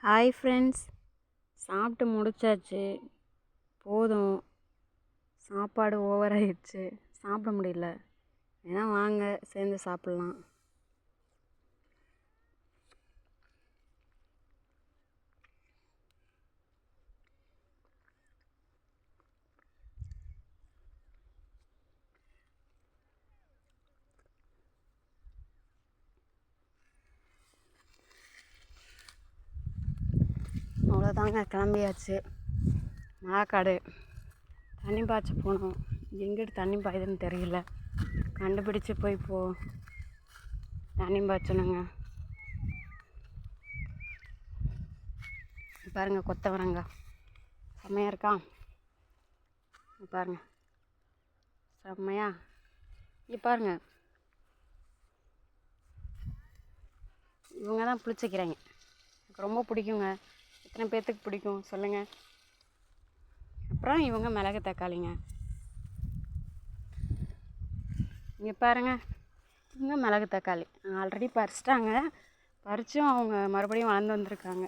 Hi friends, சாப்பிட்டு முடிச்சாச்சு. போதும், சாப்பாடு ஓவராகிடுச்சு, சாப்பிட முடியல. வேணா வாங்க சேர்ந்து சாப்பிட்லாம். அவ்வளோதாங்க, கிளம்பியாச்சு. மழைக்காடு தண்ணி பாய்ச்ச போனோம். எங்கிட்டு தண்ணி பாயுதுன்னு தெரியல. கண்டுபிடிச்சி போய் தண்ணி பாய்ச்சணுங்க. பாருங்கள், கொத்தவரங்காய் செம்மையாக இருக்கா பாருங்க, செம்மையா. இங்கே பாருங்கள், இவங்க தான் புளிச்சக்கீரைங்க. எனக்கு ரொம்ப பிடிக்குங்க. எத்தனை பேர்த்துக்கு பிடிக்கும் சொல்லுங்கள். அப்புறம் இவங்க மிளகு தக்காளிங்க. இங்கே பாருங்கள், இவங்க மிளகு தக்காளி ஆல்ரெடி பறிச்சிட்டாங்க. பறித்தும் அவங்க மறுபடியும் வளர்ந்து வந்திருக்காங்க.